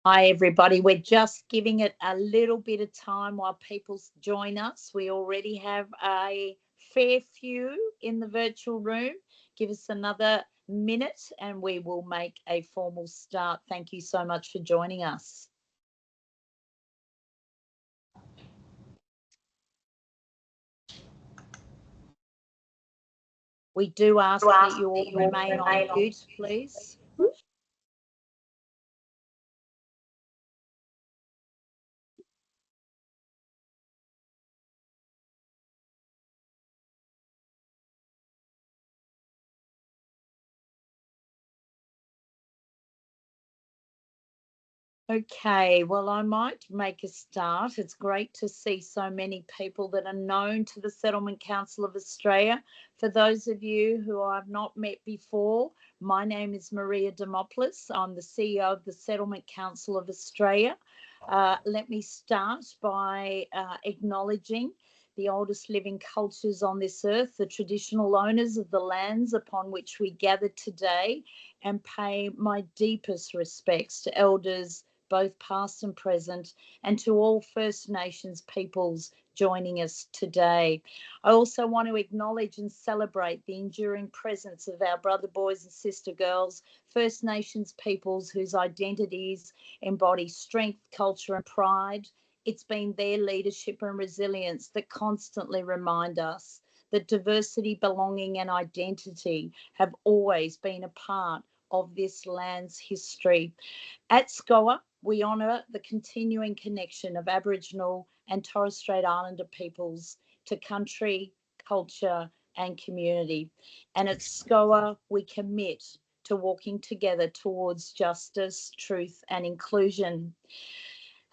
Hi, everybody. We're just giving it a little bit of time while people join us. We already have a fair few in the virtual room. Give us another minute and we will make a formal start. Thank you so much for joining us. We do ask that you all remain on mute, please. Okay, well, I might make a start. It's great to see so many people that are known to the Settlement Council of Australia. For those of you who I've not met before, my name is Maria Demopoulos. I'm the CEO of the Settlement Council of Australia. Let me start by acknowledging the oldest living cultures on this earth, the traditional owners of the lands upon which we gather today, and pay my deepest respects to elders, both past and present, and to all First Nations peoples joining us today. I also want to acknowledge and celebrate the enduring presence of our brother boys and sister girls, First Nations peoples whose identities embody strength, culture, and pride. It's been their leadership and resilience that constantly remind us that diversity, belonging, and identity have always been a part of this land's history. At SCOA, we honour the continuing connection of Aboriginal and Torres Strait Islander peoples to country, culture, and community. And at SCOA, we commit to walking together towards justice, truth, and inclusion.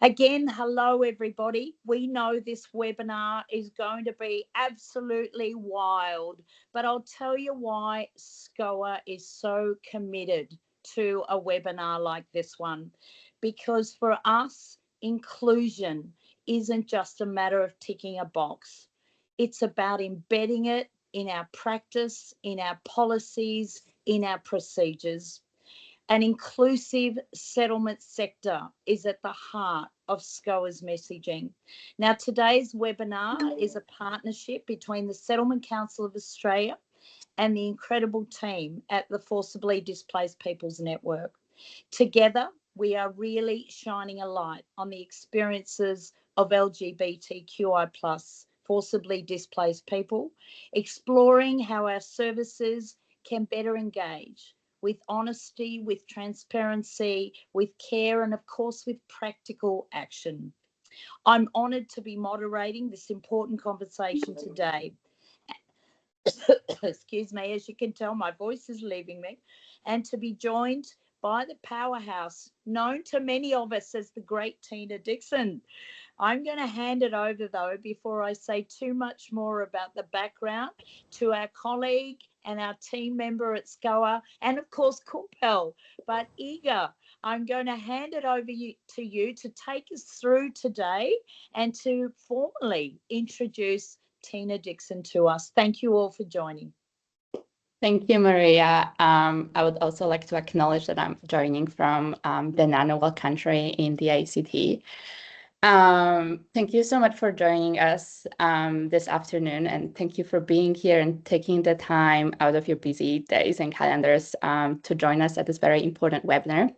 Again, hello everybody. We know this webinar is going to be absolutely wild, but I'll tell you why SCOA is so committed to a webinar like this one. Because for us, inclusion isn't just a matter of ticking a box. It's about embedding it in our practice, in our policies, in our procedures. An inclusive settlement sector is at the heart of SCOA's messaging. Now, today's webinar is a partnership between the Settlement Council of Australia and the incredible team at the Forcibly Displaced Peoples Network. Together, we are really shining a light on the experiences of LGBTQI+ forcibly displaced people, exploring how our services can better engage with honesty, with transparency, with care, and of course, with practical action. I'm honoured to be moderating this important conversation today. Excuse me, as you can tell, my voice is leaving me, and to be joined by the powerhouse known to many of us as the great Tina Dixon. I'm going to hand it over, though, before I say too much more about the background, to our colleague and our team member at SCOA, and of course, Kumpel. But Iga, I'm going to hand it over to you to take us through today and to formally introduce Tina Dixon to us. Thank you all for joining. Thank you, Maria. I would also like to acknowledge that I'm joining from the Ngunnawal country in the ACT. Thank you so much for joining us this afternoon, and thank you for being here and taking the time out of your busy days and calendars to join us at this very important webinar.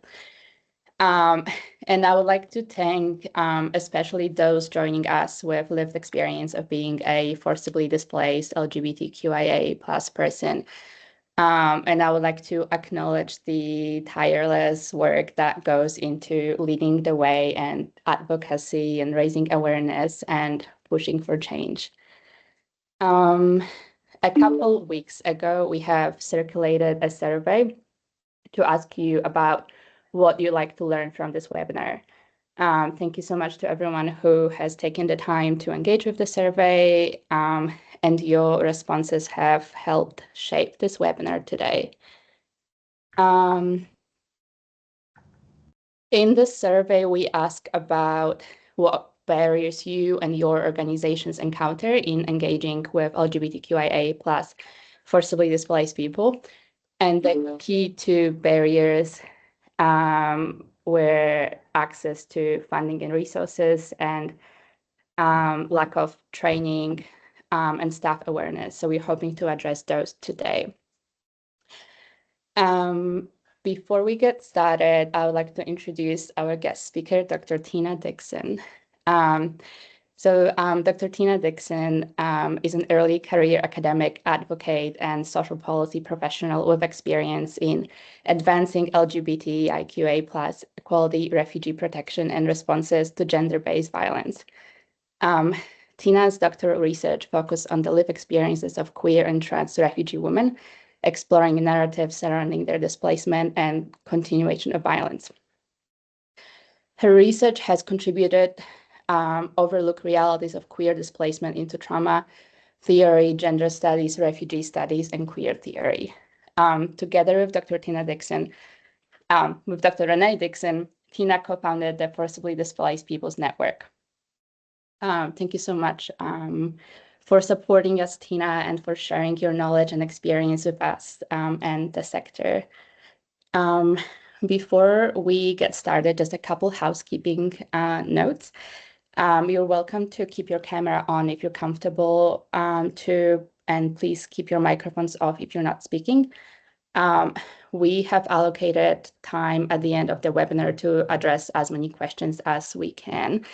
And I would like to thank especially those joining us with lived experience of being a forcibly displaced LGBTQIA+ person. And I would like to acknowledge the tireless work that goes into leading the way and advocacy and raising awareness and pushing for change. A couple of weeks ago, we have circulated a survey to ask you about what you'd like to learn from this webinar. Thank you so much to everyone who has taken the time to engage with the survey, and your responses have helped shape this webinar today. In this survey, we ask about what barriers you and your organizations encounter in engaging with LGBTQIA+ forcibly displaced people. And the key two barriers were access to funding and resources and lack of training and staff awareness. So we're hoping to address those today. Before we get started, I would like to introduce our guest speaker, Dr. Tina Dixon. Dr. Tina Dixon is an early career academic, advocate, and social policy professional with experience in advancing LGBTIQA+ equality, refugee protection, and responses to gender-based violence. Tina's doctoral research focused on the lived experiences of queer and trans refugee women, exploring narratives surrounding their displacement and continuation of violence. Her research has contributed overlooked realities of queer displacement into trauma theory, gender studies, refugee studies, and queer theory. Together with Dr. Tina Dixon, with Dr. Renee Dixon, Tina co-founded the Forcibly Displaced Peoples Network. Thank you so much for supporting us, Tina, and for sharing your knowledge and experience with us and the sector. Before we get started, just a couple housekeeping notes. You're welcome to keep your camera on if you're comfortable and please keep your microphones off if you're not speaking. We have allocated time at the end of the webinar to address as many questions as we can.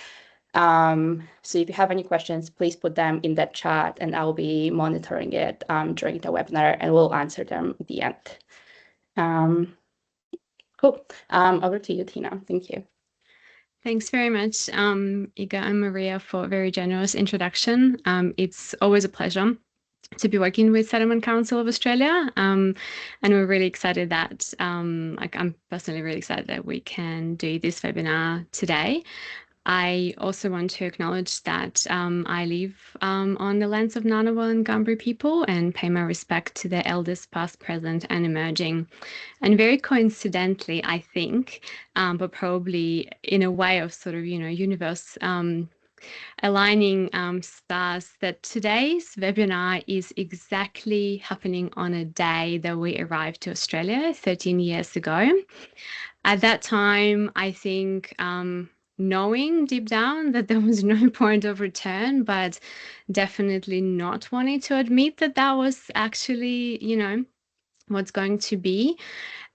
So if you have any questions, please put them in the chat and I'll be monitoring it during the webinar and we'll answer them at the end. Cool. Over to you, Tina. Thank you. Thanks very much, Iga and Maria, for a very generous introduction. It's always a pleasure to be working with Settlement Council of Australia, and we're really excited that, I'm personally really excited that we can do this webinar today. I also want to acknowledge that I live on the lands of Ngunnawal and Ngambri people and pay my respect to their elders past, present and emerging. And very coincidentally, I think, but probably in a way of sort of, universe aligning stars, that today's webinar is exactly happening on a day that we arrived to Australia 13 years ago. At that time, I think knowing deep down that there was no point of return, but definitely not wanting to admit that that was actually, what's going to be.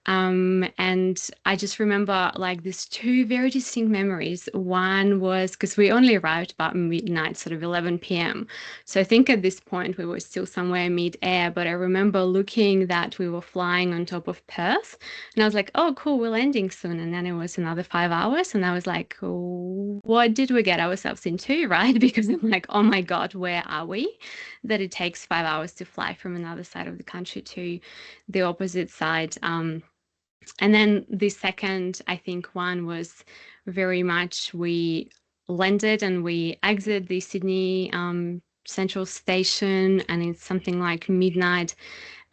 And I just remember like these two very distinct memories. One was because we only arrived about midnight, sort of 11 p.m. So I think at this point we were still somewhere mid-air, but I remember looking that we were flying on top of Perth and I was like, oh, cool, we're landing soon. And then it was another 5 hours and I was like, oh, what did we get ourselves into, right? Because I'm like, oh my God, where are we? That it takes 5 hours to fly from another side of the country to the opposite side. And then the second, I think, one was very much we landed and we exited the Sydney Central Station and it's something like midnight.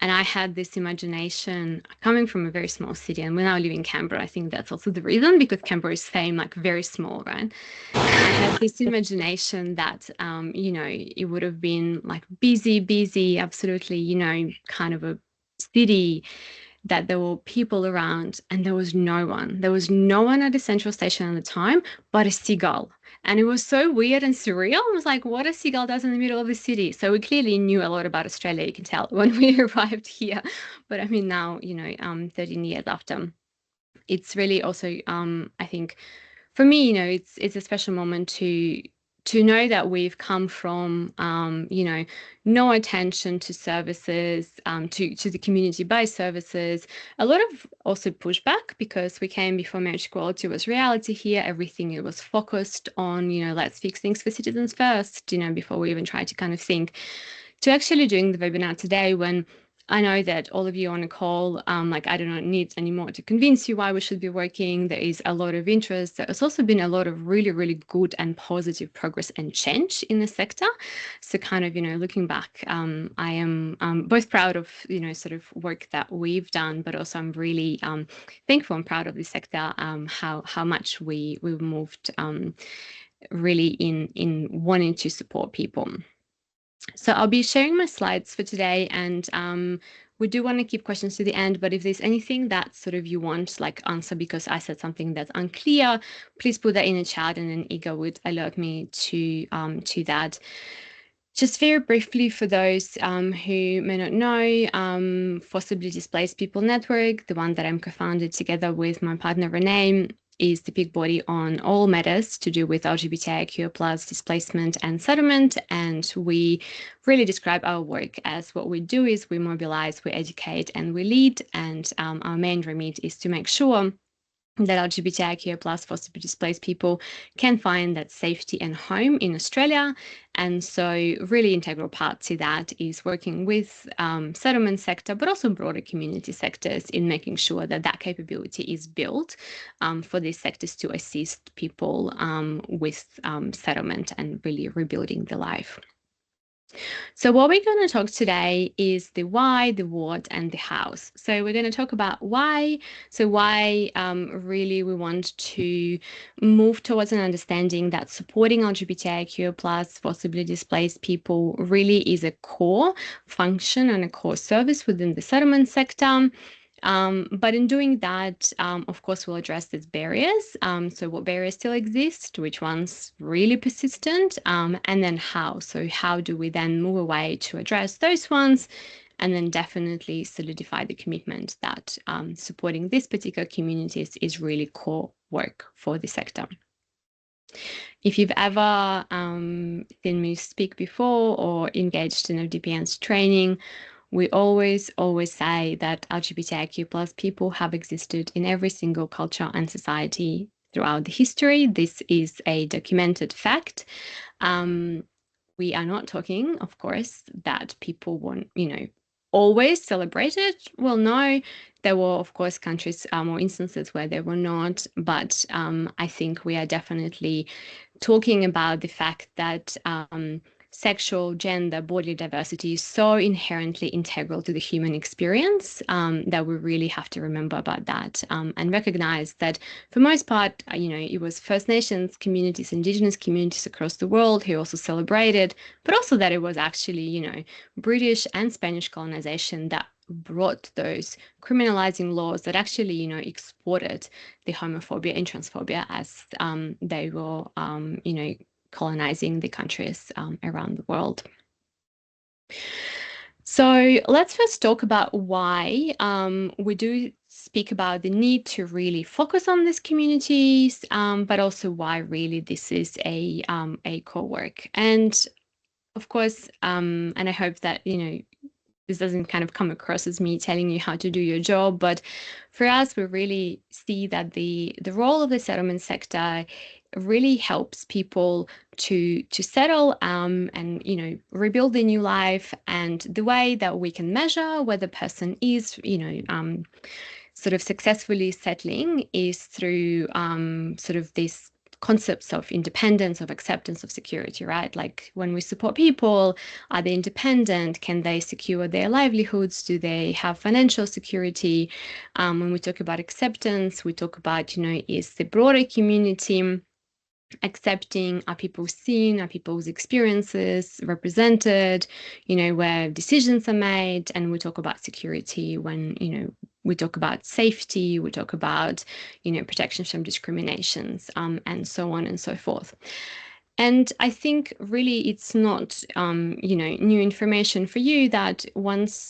And I had this imagination coming from a very small city, and we now live in Canberra. I think that's also the reason, because Canberra is same, like very small, right? And I had this imagination that, it would have been like busy, absolutely, kind of a city, that there were people around and there was no one. There was no one at the central station at the time but a seagull. And it was so weird and surreal. I was like, what a seagull does in the middle of the city. So we clearly knew a lot about Australia, you can tell, when we arrived here. But I mean, now, 13 years after, it's really also, I think, for me, it's a special moment to know that we've come from, no attention to services, to the community-based services, a lot of also pushback, because we came before marriage equality was reality here. Everything, it was focused on, let's fix things for citizens first, before we even try to kind of think, to actually doing the webinar today, when I know that all of you on a call, I do not need anymore to convince you why we should be working. There is a lot of interest. There's also been a lot of really, really good and positive progress and change in the sector. So kind of, looking back, I am both proud of, sort of work that we've done, but also I'm really thankful and proud of the sector, how much we've moved really in wanting to support people. So I'll be sharing my slides for today, and We do want to keep questions to the end, but if there's anything that sort of you want like answer because I said something that's unclear, please put that in the chat, and then Iga would alert me to that. Just very briefly, for those who may not know, Forcibly Displaced People Network, the one that I'm co-founded together with my partner Renee, is the big body on all matters to do with LGBTIQA+ displacement and settlement. And we really describe our work as what we do is we mobilize, we educate, and we lead. And our main remit is to make sure that LGBTIQA+ forcibly displaced people can find that safety and home in Australia. And so really integral part to that is working with settlement sector, but also broader community sectors in making sure that that capability is built for these sectors to assist people with settlement and really rebuilding their life. So what we're going to talk today is the why, the what, and the hows. So we're going to talk about why. So why really we want to move towards an understanding that supporting LGBTIQ+ forcibly displaced people really is a core function and a core service within the settlement sector. But in doing that, of course, we'll address these barriers. So what barriers still exist, which ones really persistent, and then how. So how do we then move away to address those ones, and then definitely solidify the commitment that supporting these particular communities is really core work for the sector. If you've ever seen me speak before or engaged in FDPN's training, we always say that LGBTIQ+ people have existed in every single culture and society throughout the history. This is a documented fact. We are not talking, of course, that people want, always celebrated. Well, no, there were, of course, countries or instances where they were not, but I think we are definitely talking about the fact that sexual, gender, bodily diversity is so inherently integral to the human experience that we really have to remember about that and recognize that for most part, it was First Nations communities, Indigenous communities across the world who also celebrated, but also that it was actually, British and Spanish colonization that brought those criminalizing laws that actually, exported the homophobia and transphobia as they were, colonizing the countries around the world. So let's first talk about why we do speak about the need to really focus on these communities, but also why really this is a core work. And of course, and I hope that, this doesn't kind of come across as me telling you how to do your job, but for us, we really see that the role of the settlement sector really helps people to settle and rebuild a new life. And the way that we can measure whether a person is sort of successfully settling is through sort of this concepts of independence, of acceptance, of security, right? Like when we support people, are they independent? Can they secure their livelihoods? Do they have financial security? When we talk about acceptance, we talk about, is the broader community accepting? Are people seen? Are people's experiences represented? Where decisions are made? And we talk about security when, we talk about safety, we talk about, protections from discriminations, and so on and so forth. And I think really it's not, new information for you that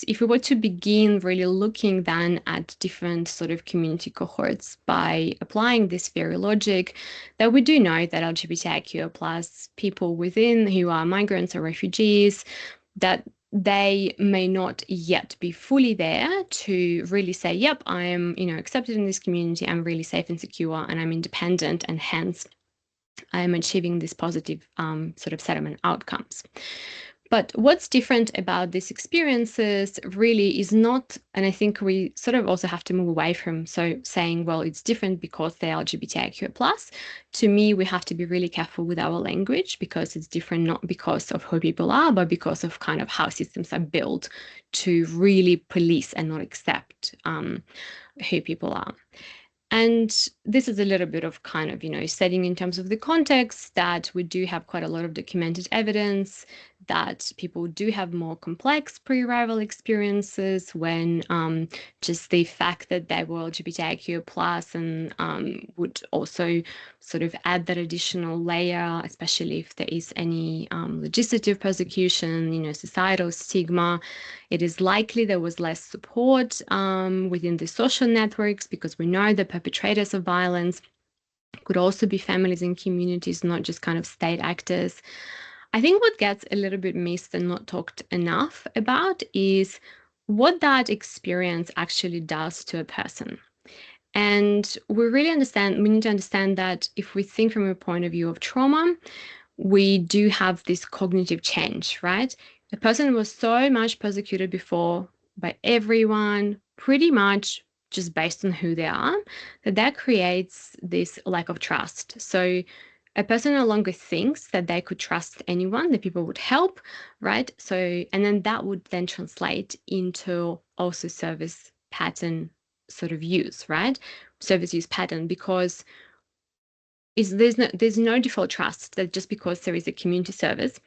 if we were to begin really looking then at different sort of community cohorts by applying this very logic, that we do know that LGBTIQA+ people within who are migrants or refugees, that they may not yet be fully there to really say, yep, I am, accepted in this community, I'm really safe and secure, and I'm independent, and hence I am achieving these positive sort of settlement outcomes. But what's different about these experiences really is not, and I think we sort of also have to move away from saying, well, it's different because they're LGBTIQ+. To me, we have to be really careful with our language because it's different not because of who people are, but because of kind of how systems are built to really police and not accept who people are. And this is a little bit of kind of, setting in terms of the context that we do have quite a lot of documented evidence that people do have more complex pre-arrival experiences when just the fact that they were LGBTIQ plus and would also sort of add that additional layer, especially if there is any legislative persecution, societal stigma. It is likely there was less support within the social networks, because we know the perpetrators of violence could also be families and communities, not just kind of state actors. I think what gets a little bit missed and not talked enough about is what that experience actually does to a person. And we need to understand that if we think from a point of view of trauma, we do have this cognitive change, right? A person was so much persecuted before by everyone, pretty much just based on who they are, that creates this lack of trust. So a person no longer thinks that they could trust anyone, that people would help, right? So, and then that would then translate into also service pattern sort of use, right? Service use pattern, because there's no default trust that just because there is a community service,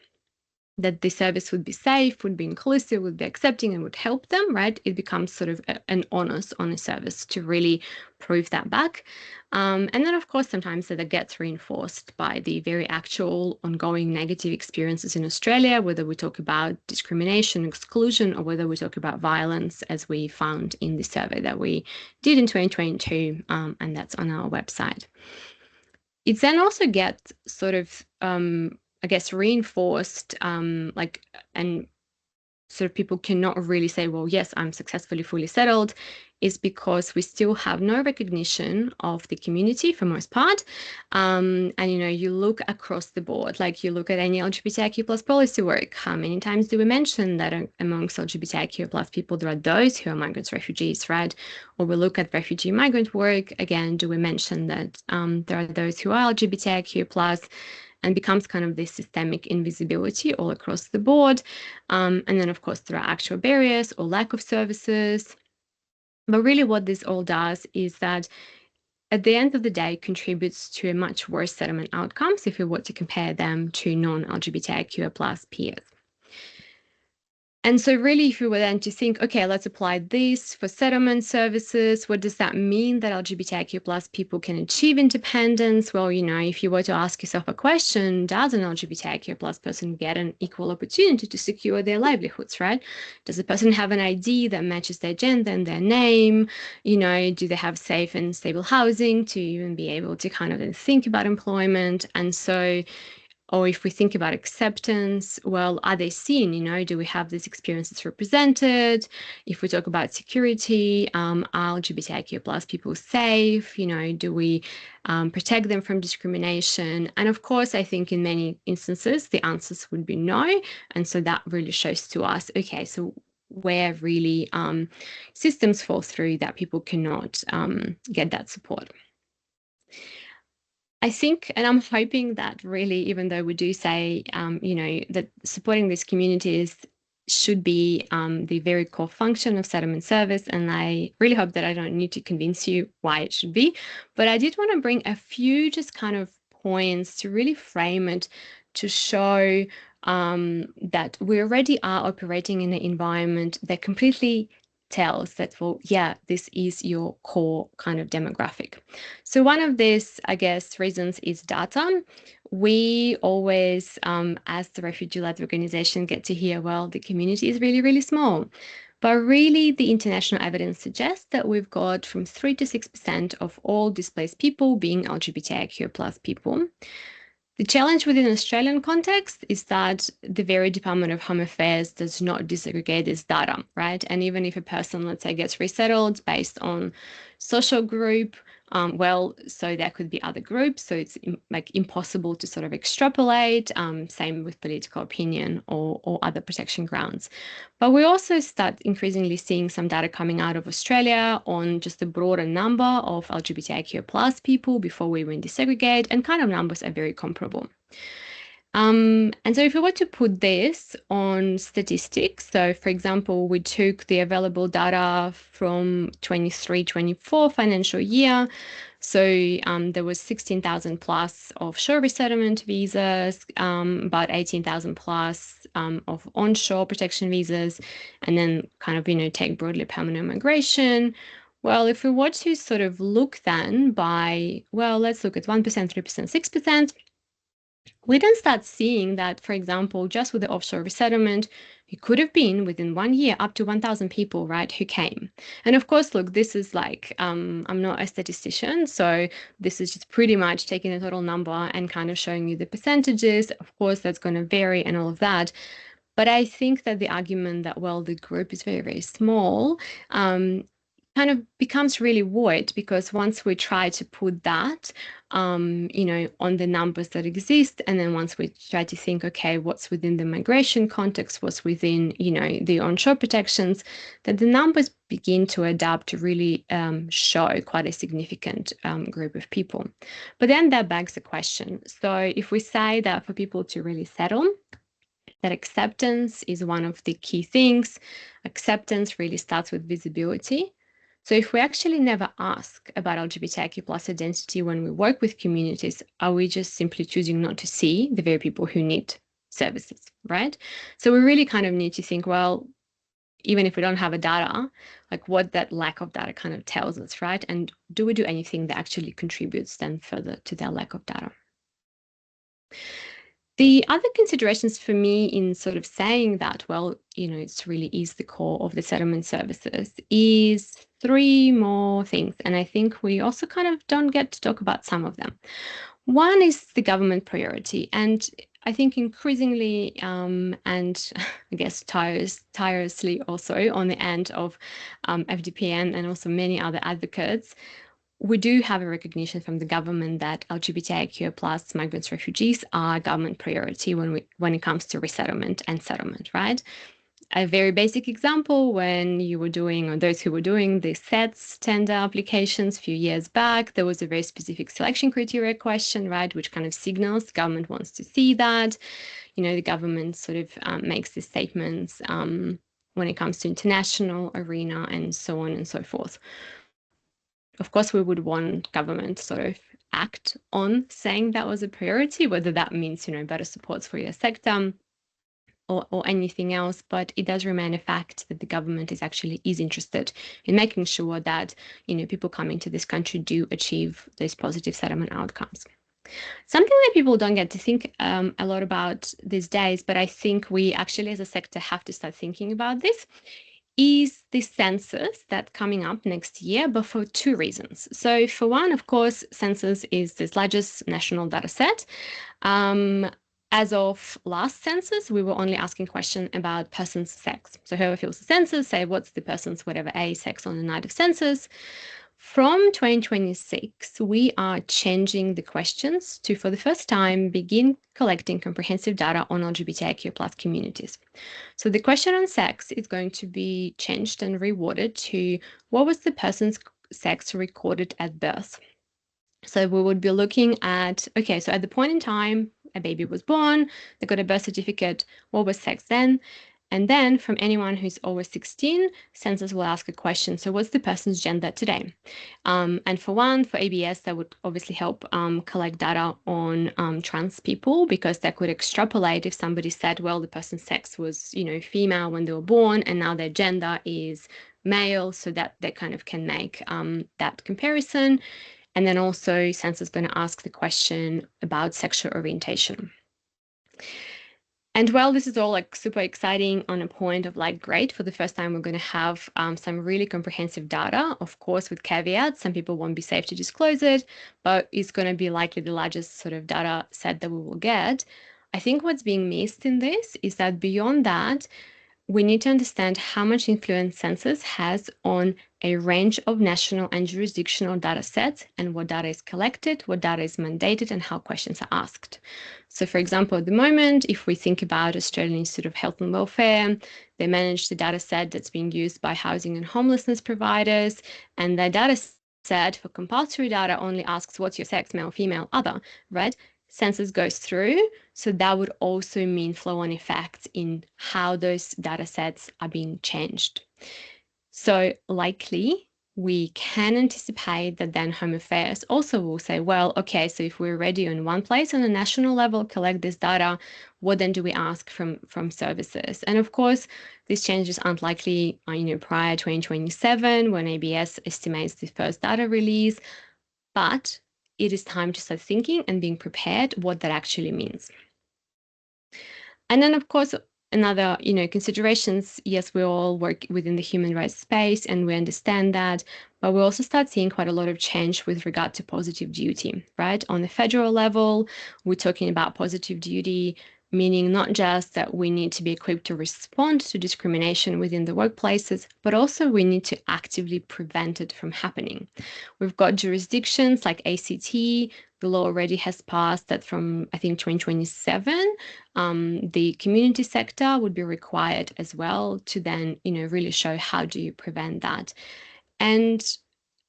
that the service would be safe, would be inclusive, would be accepting, and would help them, right? It becomes sort of an onus on a service to really prove that back. And then, of course, sometimes that gets reinforced by the very actual ongoing negative experiences in Australia, whether we talk about discrimination, exclusion, or whether we talk about violence, as we found in the survey that we did in 2022, and that's on our website. It then also gets sort of I guess reinforced, and sort of people cannot really say, well, yes, I'm successfully fully settled, is because we still have no recognition of the community for most part. And, you look across the board, like you look at any LGBTIQ plus policy work, how many times do we mention that amongst LGBTIQ plus people, there are those who are migrants, refugees, right? Or we look at refugee migrant work, again, do we mention that there are those who are LGBTIQ plus, and becomes kind of this systemic invisibility all across the board. And then, of course, there are actual barriers or lack of services. But really what this all does is that at the end of the day contributes to a much worse settlement outcomes if we were to compare them to non-LGBTIQ plus peers. And so really, if we were then to think, okay, let's apply this for settlement services, what does that mean that LGBTIQ plus people can achieve independence? Well, if you were to ask yourself a question, does an LGBTIQ plus person get an equal opportunity to secure their livelihoods, right? Does the person have an ID that matches their gender and their name? Do they have safe and stable housing to even be able to kind of think about employment? And so, or if we think about acceptance, well, are they seen? Do we have these experiences represented? If we talk about security, are LGBTIQ plus people safe? Do we protect them from discrimination? And of course, I think in many instances, the answers would be no. And so that really shows to us, okay, so where really systems fall through that people cannot get that support. I think, and I'm hoping that really, even though we do say, that supporting these communities should be the very core function of settlement service, and I really hope that I don't need to convince you why it should be, but I did want to bring a few just kind of points to really frame it, to show that we already are operating in an environment that completely tells that, well, yeah, this is your core kind of demographic. So one of these, I guess, reasons is data. We always, as the refugee-led organization, get to hear, well, the community is really, really small. But really, the international evidence suggests that we've got from 3 to 6% of all displaced people being LGBTIQ plus people. The challenge within the Australian context is that the very Department of Home Affairs does not disaggregate this data, right? And even if a person, let's say, gets resettled based on social group, so there could be other groups, so it's impossible to sort of extrapolate, same with political opinion or other protection grounds. But we also start increasingly seeing some data coming out of Australia on just a broader number of LGBTIQ plus people before we even disaggregate, and kind of numbers are very comparable. And so if we were to put this on statistics, so for example, we took the available data from 23-24 financial year. So there was 16,000 plus offshore resettlement visas, about 18,000 plus of onshore protection visas, and then kind of, take broadly permanent migration. Well, if we were to sort of look then by, well, let's look at 1%, 3%, 6%, we then start seeing that, for example, just with the offshore resettlement, it could have been within 1 year up to 1,000 people, right, who came. And of course, look, this is like, I'm not a statistician, so this is just pretty much taking the total number and kind of showing you the percentages. Of course, that's going to vary and all of that. But I think that the argument that, well, the group is very, very small, kind of becomes really void, because once we try to put that, on the numbers that exist, and then once we try to think, okay, what's within the migration context, what's within, the onshore protections, that the numbers begin to adapt to really show quite a significant group of people. But then that begs the question. So if we say that for people to really settle, that acceptance is one of the key things, acceptance really starts with visibility. So if we actually never ask about LGBTIQ plus identity when we work with communities, are we just simply choosing not to see the very people who need services, right? So we really kind of need to think, well, even if we don't have a data, like what that lack of data kind of tells us, right? And do we do anything that actually contributes then further to that lack of data? The other considerations for me in sort of saying that, well, it's really is the core of the settlement services, is 3 more things. And I think we also kind of don't get to talk about some of them. One is the government priority. And I think increasingly, and I guess tirelessly also on the end of FDPN and also many other advocates, we do have a recognition from the government that LGBTIQA plus migrants, refugees are a government priority when it comes to resettlement and settlement, right? A very basic example, when you were doing, or those who were doing the SETS tender applications a few years back, there was a very specific selection criteria question, right, which kind of signals the government wants to see that. The government sort of makes these statements when it comes to international arena and so on and so forth. Of course, we would want government to sort of act on saying that was a priority, whether that means, better supports for your sector or anything else. But it does remain a fact that the government is interested in making sure that, people coming to this country do achieve those positive settlement outcomes. Something that people don't get to think a lot about these days, but I think we actually as a sector have to start thinking about this, is the census that's coming up next year, but for 2 reasons. So for one, of course, census is this largest national data set. As of last census, we were only asking questions about person's sex. So whoever fills the census, say what's the person's whatever age, sex on the night of census. From 2026, we are changing the questions to, for the first time, begin collecting comprehensive data on LGBTIQ plus communities. So the question on sex is going to be changed and reworded to what was the person's sex recorded at birth. So we would be looking at, okay, so at the point in time a baby was born, they got a birth certificate, what was sex then? And then from anyone who's over 16, census will ask a question. So what's the person's gender today? And for ABS, that would obviously help collect data on trans people, because that could extrapolate if somebody said, well, the person's sex was, female when they were born, and now their gender is male. So that they kind of can make that comparison. And then also census is going to ask the question about sexual orientation. And while this is all like super exciting on a point of like, great, for the first time, we're going to have some really comprehensive data, of course, with caveats. Some people won't be safe to disclose it, but it's going to be likely the largest sort of data set that we will get. I think what's being missed in this is that beyond that, we need to understand how much influence census has on a range of national and jurisdictional data sets, and what data is collected, what data is mandated, and how questions are asked. So for example, at the moment, if we think about Australian Institute of Health and Welfare, they manage the data set that's being used by housing and homelessness providers, and their data set for compulsory data only asks what's your sex, male, female, other, right? Census goes through, so that would also mean flow-on effects in how those data sets are being changed. So likely, we can anticipate that then Home Affairs also will say, well, okay, so if we're ready in one place on a national level, collect this data, what then do we ask from services? And of course, these changes aren't likely, prior to 2027 when ABS estimates the first data release, but it is time to start thinking and being prepared what that actually means. And then, of course, another, considerations, yes, we all work within the human rights space and we understand that, but we also start seeing quite a lot of change with regard to positive duty, right? On the federal level, we're talking about positive duty, meaning not just that we need to be equipped to respond to discrimination within the workplaces, but also we need to actively prevent it from happening. We've got jurisdictions like ACT, the law already has passed that from, I think, 2027, the community sector would be required as well to then, really show how do you prevent that. And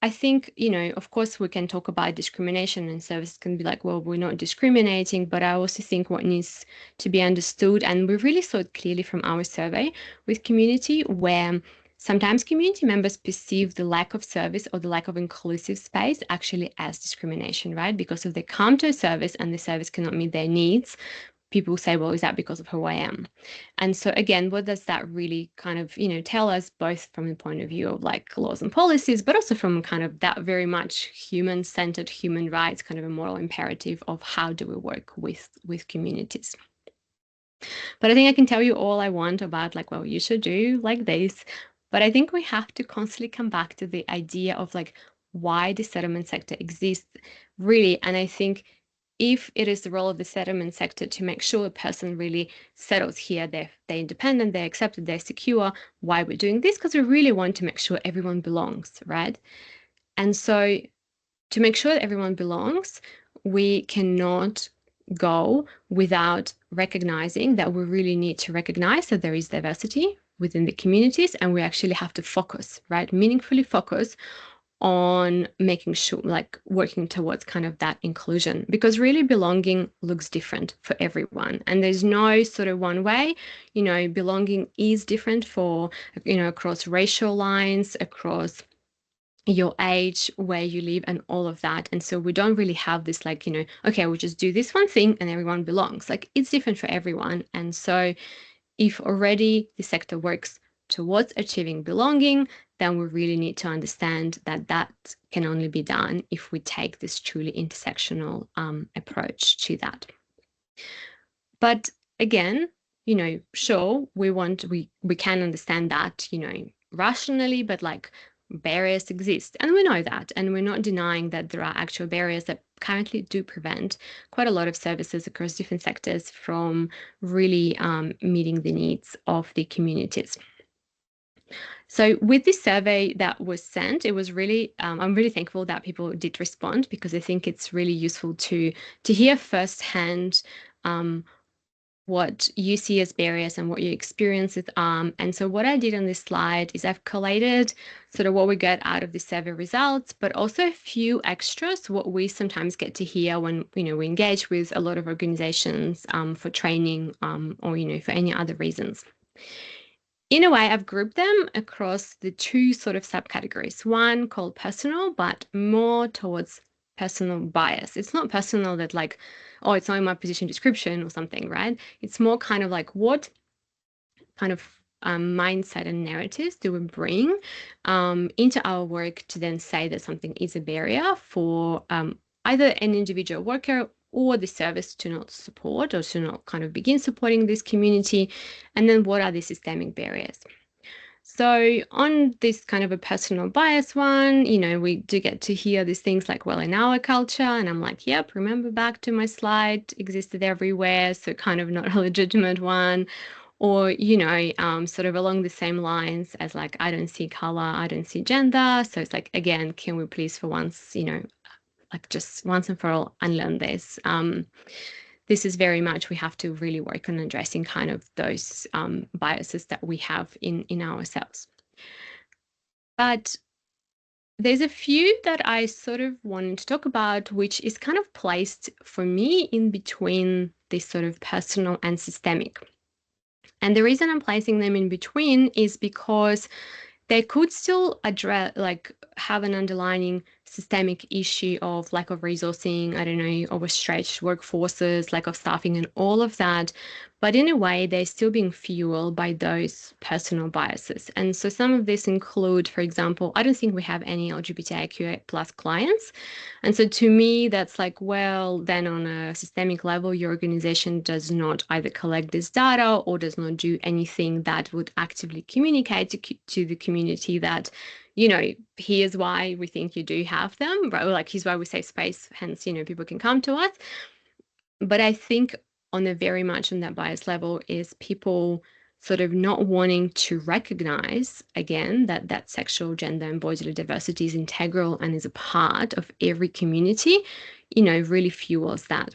I think, of course, we can talk about discrimination and services can be like, well, we're not discriminating, but I also think what needs to be understood, and we really saw it clearly from our survey with community, where sometimes community members perceive the lack of service or the lack of inclusive space actually as discrimination, right? Because if they come to a service and the service cannot meet their needs, people say, well, is that because of who I am? And so again, what does that really kind of, tell us, both from the point of view of like laws and policies, but also from kind of that very much human-centered human rights, kind of a moral imperative of how do we work with communities. But I think I can tell you all I want about like, well, you should do like this. But I think we have to constantly come back to the idea of like why the settlement sector exists, really. And I think if it is the role of the settlement sector to make sure a person really settles here, they're independent, they're accepted, they're secure, why we're doing this? Because we really want to make sure everyone belongs, right? And so to make sure that everyone belongs, we cannot go without recognizing that we really need to recognize that there is diversity within the communities, and we actually have to focus, right? Meaningfully focus on making sure, like working towards kind of that inclusion, because really belonging looks different for everyone. And there's no sort of one way, belonging is different for, across racial lines, across your age, where you live, and all of that. And so we don't really have this like, okay, we'll just do this one thing and everyone belongs. Like it's different for everyone. And so if already the sector works towards achieving belonging, then we really need to understand that that can only be done if we take this truly intersectional approach to that. But again, sure, we can understand that, rationally, but like barriers exist, and we know that, and we're not denying that there are actual barriers that currently do prevent quite a lot of services across different sectors from really meeting the needs of the communities. So with this survey that was sent, it was really, I'm really thankful that people did respond, because I think it's really useful to hear firsthand what you see as barriers and what your experiences are. And so what I did on this slide is I've collated sort of what we get out of the survey results, but also a few extras, what we sometimes get to hear when, we engage with a lot of organizations for training or, for any other reasons. In a way, I've grouped them across the two sort of subcategories, one called personal, but more towards personal bias. It's not personal that like, oh, it's not in my position description or something, right? It's more kind of like what kind of mindset and narratives do we bring into our work to then say that something is a barrier for either an individual worker or the service to not support or to not kind of begin supporting this community, and then what are the systemic barriers. So on this kind of a personal bias one, we do get to hear these things like, well, in our culture, and I'm like, yep, remember back to my slide, existed everywhere, so kind of not a legitimate one. Or, sort of along the same lines as like, I don't see color, I don't see gender. So it's like, again, can we please for once, like just once and for all unlearn this? This is very much, we have to really work on addressing kind of those biases that we have in ourselves. But there's a few that I sort of wanted to talk about, which is kind of placed for me in between this sort of personal and systemic. And the reason I'm placing them in between is because they could still address, like, have an underlying systemic issue of lack of resourcing, I don't know, overstretched workforces, lack of staffing and all of that. But in a way, they're still being fueled by those personal biases. And so some of this include, for example, I don't think we have any LGBTIQA plus clients. And so to me, that's like, well, then on a systemic level, your organization does not either collect this data or does not do anything that would actively communicate to the community that, you know, here's why we think you do have them, right? Like, here's why we save space, hence, you know, people can come to us. But I think on a very much on that bias level is people sort of not wanting to recognize, again, that sexual, gender, and bodily diversity is integral and is a part of every community, you know, really fuels that.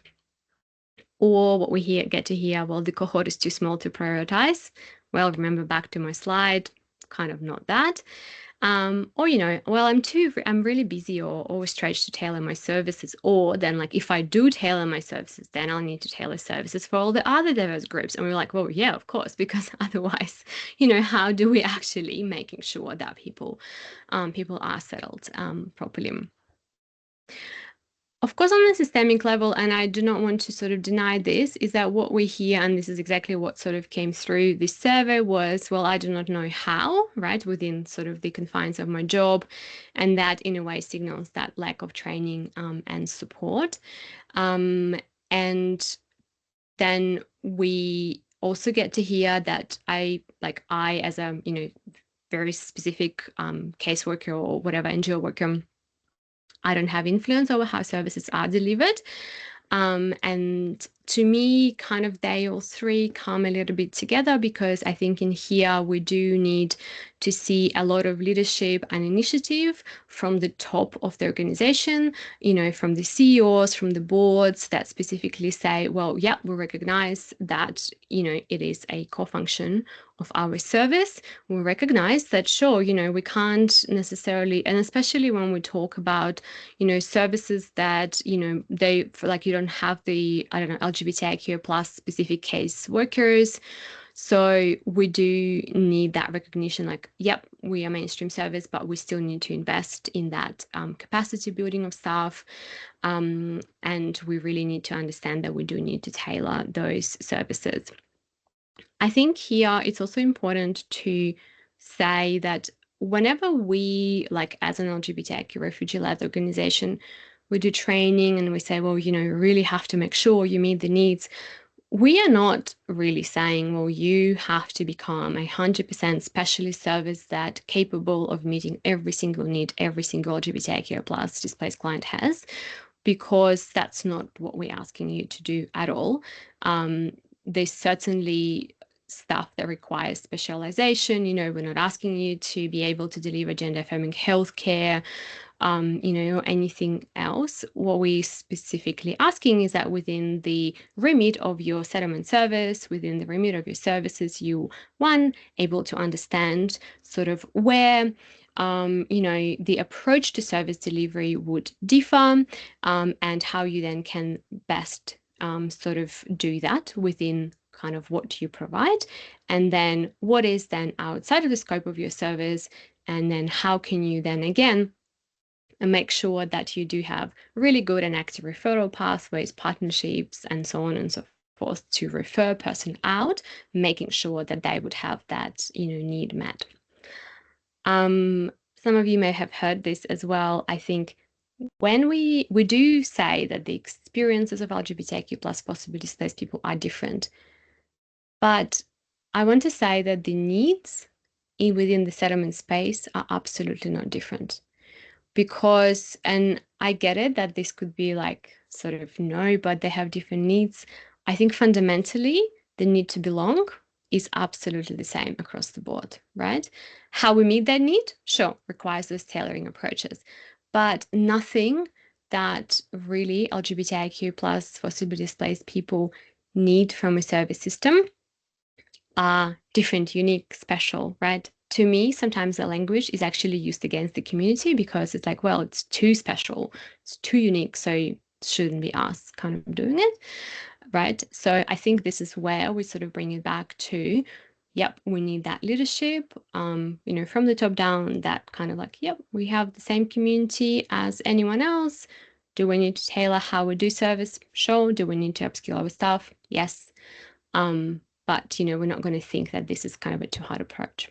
Or what we get to hear, well, the cohort is too small to prioritize. Well, remember back to my slide, kind of not that. Or, you know, well, I'm really busy or overstretched to tailor my services. Or then, like, if I do tailor my services, then I'll need to tailor services for all the other diverse groups. And we're like, well, yeah, of course, because otherwise, you know, how do we actually making sure that people are settled properly? Of course, on a systemic level, and I do not want to sort of deny this, is that what we hear, and this is exactly what sort of came through this survey was, well, I do not know how, right, within sort of the confines of my job. And that in a way signals that lack of training and support. And then we also get to hear that I as a, you know, very specific caseworker or whatever NGO worker, I don't have influence over how services are delivered. And to me, kind of they all three come a little bit together, because I think in here we do need to see a lot of leadership and initiative from the top of the organization, you know, from the CEOs, from the boards that specifically say, well, yeah, we recognize that, you know, it is a core function of our service. We recognize that, sure, you know, we can't necessarily, and especially when we talk about, you know, services that, you know, you don't have the, I don't know, LGBTIQA plus specific case workers. So we do need that recognition, like, yep, we are mainstream service, but we still need to invest in that capacity building of staff. And we really need to understand that we do need to tailor those services. I think here it's also important to say that whenever we, like as an LGBTIQ refugee-led organization, we do training and we say, well, you know, you really have to make sure you meet the needs. We are not really saying, well, you have to become 100% specialist service that capable of meeting every single need every single LGBTIQ plus displaced client has, because that's not what we're asking you to do at all. There's certainly stuff that requires specialization. You know, we're not asking you to be able to deliver gender-affirming healthcare, you know, or anything else. What we're specifically asking is that within the remit of your settlement service, within the remit of your services, you, one, able to understand sort of where, you know, the approach to service delivery would differ, and how you then can best sort of do that within kind of what you provide, and then what is then outside of the scope of your service, and then how can you then again make sure that you do have really good and active referral pathways, partnerships, and so on and so forth to refer person out, making sure that they would have that, you know, need met. Some of you may have heard this as well. I think when we do say that the experiences of LGBTIQ plus forcibly displaced people are different, but I want to say that the needs within the settlement space are absolutely not different. Because, and I get it that this could be like sort of no, but they have different needs. I think fundamentally the need to belong is absolutely the same across the board, right? How we meet that need, sure, requires those tailoring approaches, but nothing that really LGBTIQ plus forcibly displaced people need from a service system are different, unique, special, right? To me, sometimes the language is actually used against the community, because it's like, well, it's too special, it's too unique, so it shouldn't be us kind of doing it, right? So I think this is where we sort of bring it back to, yep, we need that leadership, you know, from the top down, that kind of like, yep, we have the same community as anyone else. Do we need to tailor how we do service? Sure. Do we need to upskill our staff? Yes. But, you know, we're not going to think that this is kind of a too hard approach.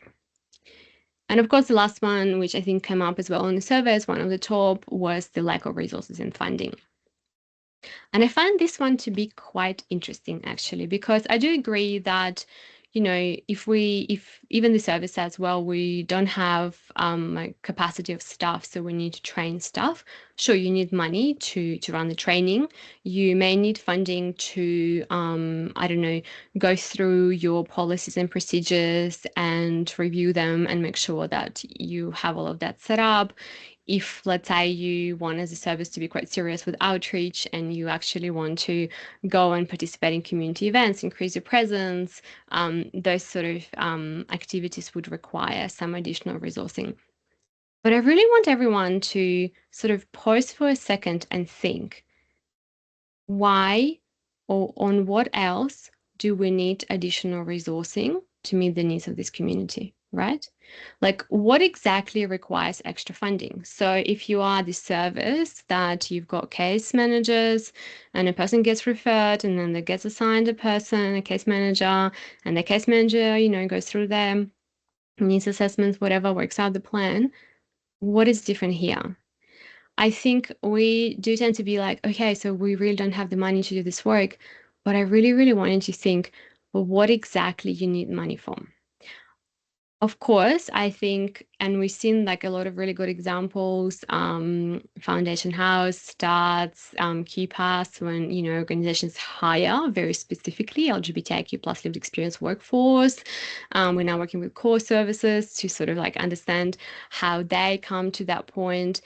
And of course, the last one, which I think came up as well in the survey as one of the top, was the lack of resources and funding. And I find this one to be quite interesting, actually, because I do agree that, you know, if even the service says, well, we don't have like capacity of staff, so we need to train staff. Sure, you need money to run the training. You may need funding to, I don't know, go through your policies and procedures and review them and make sure that you have all of that set up. If, let's say, you want as a service to be quite serious with outreach and you actually want to go and participate in community events, increase your presence, those sort of activities would require some additional resourcing. But I really want everyone to sort of pause for a second and think, why or on what else do we need additional resourcing to meet the needs of this community, right? Like, what exactly requires extra funding? So if you are the service that you've got case managers and a person gets referred and then there gets assigned a person, a case manager, and the case manager, you know, goes through their needs assessments, whatever, works out the plan, what is different here? I think we do tend to be like, okay, so we really don't have the money to do this work, but I really, really wanted to think, well, what exactly you need money for? Of course, I think, and we've seen like a lot of really good examples, Foundation House, Starts, QPass, when, you know, organizations hire very specifically LGBTIQ plus lived experience workforce. We're now working with core services to sort of like understand how they come to that point.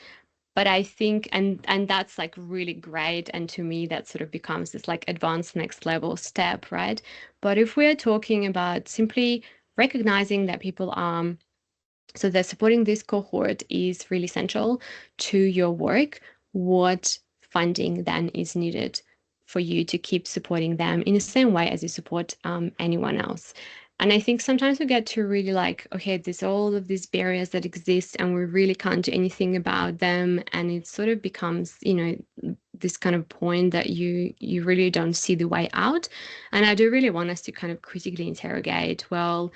But I think, and that's like really great. And to me, that sort of becomes this like advanced next level step, right? But if we're talking about simply recognizing that people are, so that supporting this cohort is really central to your work, what funding then is needed for you to keep supporting them in the same way as you support anyone else? And I think sometimes we get to really like, okay, there's all of these barriers that exist and we really can't do anything about them. And it sort of becomes, you know, this kind of point that you really don't see the way out. And I do really want us to kind of critically interrogate, well,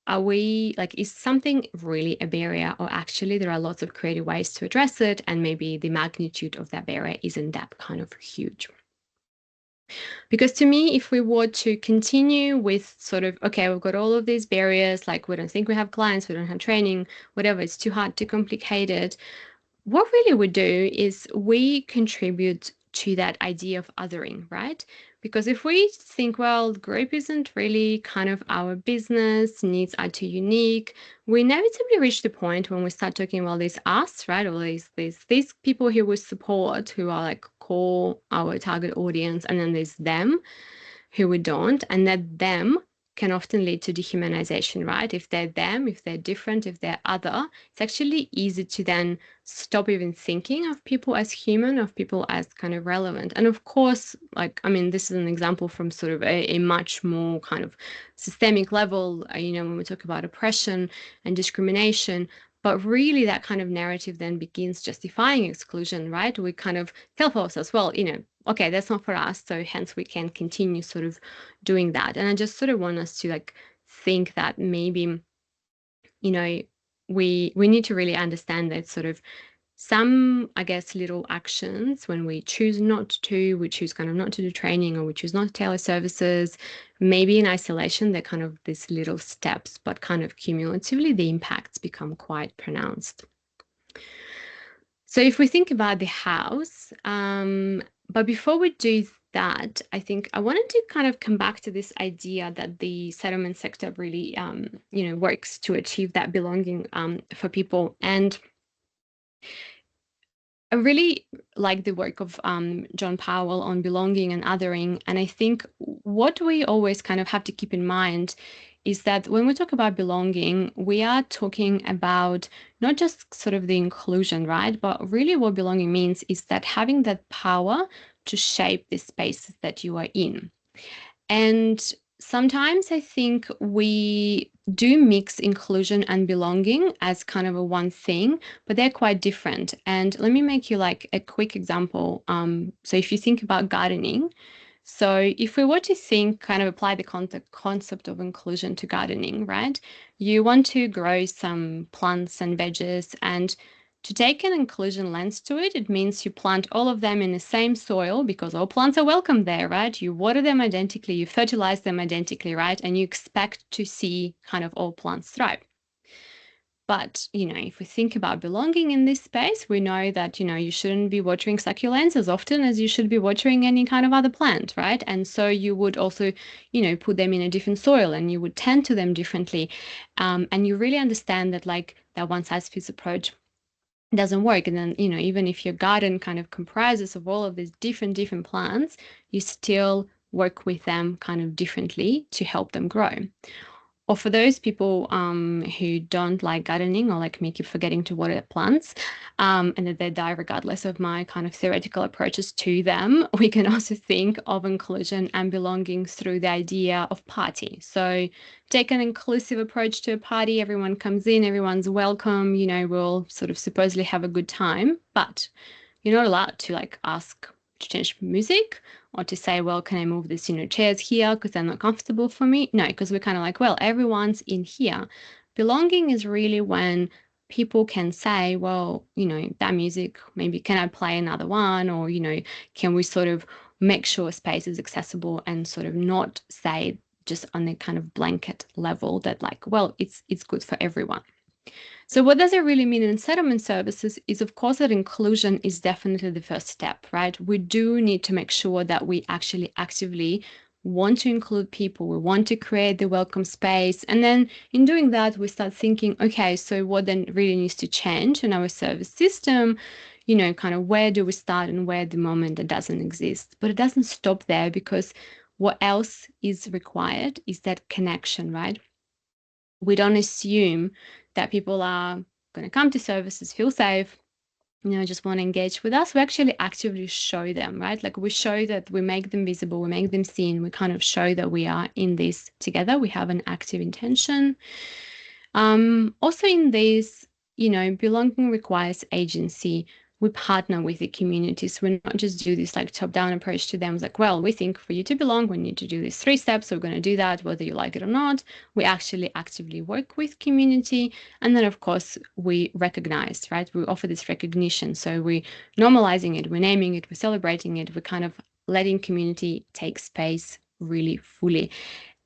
are we like, is something really a barrier, or actually there are lots of creative ways to address it, and maybe the magnitude of that barrier isn't that kind of huge? Because to me, if we were to continue with sort of, okay, we've got all of these barriers, like we don't think we have clients, we don't have training, whatever, it's too hard, too complicated, what really we do is we contribute to that idea of othering, right? Because if we think, well, the group isn't really kind of our business, needs are too unique, we inevitably reach the point when we start talking about this us, right? Or these people who we support, who are like core our target audience, and then there's them who we don't, and that them can often lead to dehumanization, right? If they're them, if they're different, if they're other, it's actually easy to then stop even thinking of people as human, of people as kind of relevant. And of course, like, I mean, this is an example from sort of a much more kind of systemic level, you know, when we talk about oppression and discrimination. But really, that kind of narrative then begins justifying exclusion, right? We kind of tell ourselves, well, you know, okay, that's not for us, so hence we can continue sort of doing that. And I just sort of want us to like think that maybe, you know, we need to really understand that sort of some, I guess, little actions when we choose not to, we choose kind of not to do training, or we choose not to tailor services, maybe in isolation, they're kind of these little steps, but kind of cumulatively the impacts become quite pronounced. So if we think about the house, but before we do that, I think I wanted to kind of come back to this idea that the settlement sector really, you know, works to achieve that belonging for people. And I really like the work of John Powell on belonging and othering. And I think what we always kind of have to keep in mind is that when we talk about belonging, we are talking about not just sort of the inclusion, right? But really what belonging means is that having that power to shape the spaces that you are in. And sometimes I think we do mix inclusion and belonging as kind of a one thing, but they're quite different. And let me make you like a quick example. So if you think about gardening, so if we were to think, kind of apply the concept of inclusion to gardening, right? You want to grow some plants and veggies, and to take an inclusion lens to it, it means you plant all of them in the same soil because all plants are welcome there, right? You water them identically, you fertilize them identically, right? And you expect to see kind of all plants thrive. But, if we think about belonging in this space, we know that, you shouldn't be watering succulents as often as you should be watering any kind of other plant, right? And so you would also, put them in a different soil and you would tend to them differently. And you really understand that like that one size fits approach doesn't work. And then, even if your garden kind of comprises of all of these different plants, you still work with them kind of differently to help them grow. Or for those people who don't like gardening or like me keep forgetting to water plants and that they die regardless of my kind of theoretical approaches to them, we can also think of inclusion and belonging through the idea of party. So take an inclusive approach to a party. Everyone comes in, everyone's welcome, we'll sort of supposedly have a good time, but you're not allowed to like ask to change music or to say, well, can I move this, chairs here because they're not comfortable for me? No, because we're kind of like, well, everyone's in here. Belonging is really when people can say, well, that music, maybe can I play another one? Or, can we sort of make sure space is accessible and sort of not say just on a kind of blanket level that like, well, it's good for everyone. So what does it really mean in settlement services is, of course, that inclusion is definitely the first step, right? We do need to make sure that we actually actively want to include people. We want to create the welcome space. And then in doing that, we start thinking, okay, so what then really needs to change in our service system? Kind of where do we start and where at the moment it doesn't exist? But it doesn't stop there, because what else is required is that connection, right? We don't assume that people are going to come to services, feel safe, just want to engage with us. We actually actively show them, right? Like we show that we make them visible, we make them seen, we kind of show that we are in this together. We have an active intention. Also in this, belonging requires agency. We partner with the communities. We not just do this like top-down approach to them. It's like, well, we think for you to belong, we need to do these 3 steps. So we're going to do that, whether you like it or not. We actually actively work with community. And then, of course, we recognize, right? We offer this recognition. So we're normalizing it, we're naming it, we're celebrating it. We're kind of letting community take space really fully.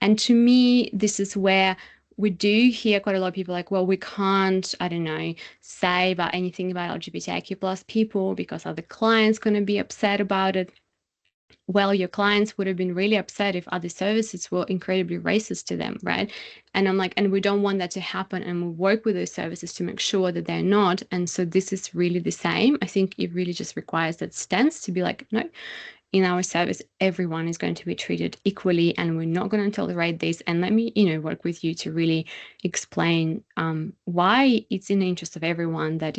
And to me, this is where we do hear quite a lot of people like, well, we can't, I don't know, say about anything about LGBTIQ plus people because are the clients going to be upset about it? Well, your clients would have been really upset if other services were incredibly racist to them, right? And I'm like, and we don't want that to happen. And we work with those services to make sure that they're not. And so this is really the same. I think it really just requires that stance to be like, no, in our service, everyone is going to be treated equally, and we're not going to tolerate this. And let me, work with you to really explain why it's in the interest of everyone that,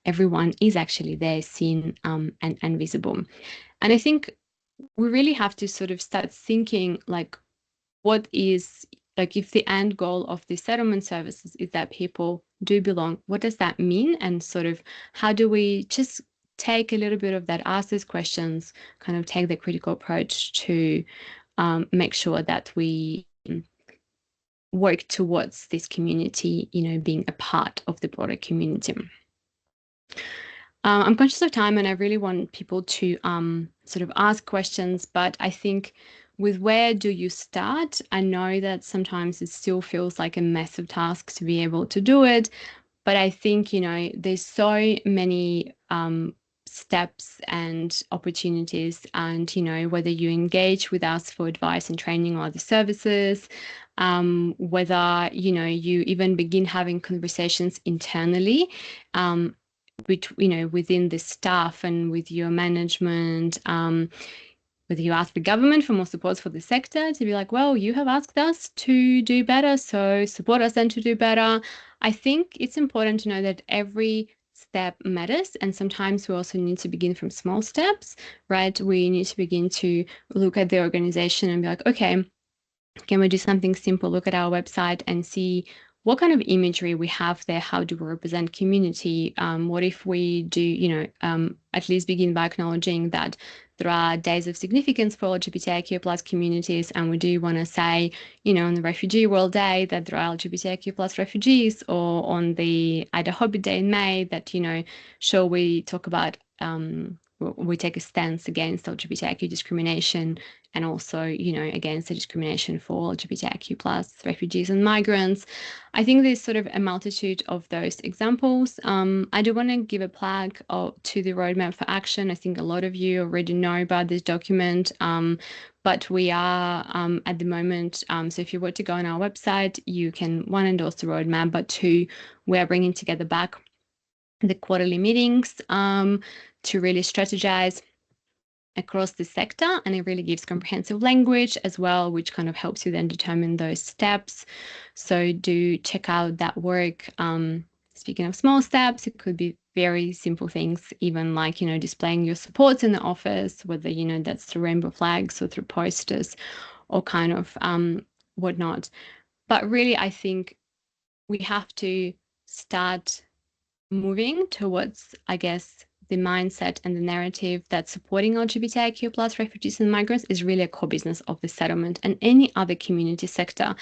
everyone is actually there, seen and visible. And I think we really have to sort of start thinking like, what is, like, if the end goal of the settlement services is that people do belong, what does that mean? And sort of how do we just take a little bit of that, ask those questions, kind of take the critical approach to make sure that we work towards this community, being a part of the broader community. I'm conscious of time and I really want people to sort of ask questions, but I think with where do you start? I know that sometimes it still feels like a massive task to be able to do it, but I think, there's so many steps and opportunities, and whether you engage with us for advice and training or other services, whether you even begin having conversations internally within the staff and with your management, whether you ask the government for more support for the sector, to be like, well, you have asked us to do better, so support us then to do better. I think it's important to know that every step matters, and sometimes we also need to begin from small steps, right? We need to begin to look at the organization and be like, okay, can we do something simple? Look at our website and see what kind of imagery we have there. How do we represent community? What if we do, at least begin by acknowledging that there are days of significance for LGBTIQ plus communities, and we do want to say, on the Refugee World Day that there are LGBTIQ plus refugees, or on the Ida Hobbit Day in May that, sure, we talk about, we take a stance against LGBTIQ discrimination, and also, against the discrimination for LGBTIQ plus refugees and migrants. I think there's sort of a multitude of those examples. I do want to give a plug to the Roadmap for Action. I think a lot of you already know about this document, but we are at the moment, so if you were to go on our website, you can, one, endorse the roadmap, but two, we are bringing together back the quarterly meetings to really strategize across the sector, and it really gives comprehensive language as well, which kind of helps you then determine those steps. So do check out that work. Speaking of small steps, it could be very simple things, even like, displaying your supports in the office, whether, that's through rainbow flags or through posters or kind of whatnot. But really, I think we have to start moving towards, I guess, the mindset and the narrative that supporting LGBTIQ plus refugees and migrants is really a core business of the settlement and any other community sector.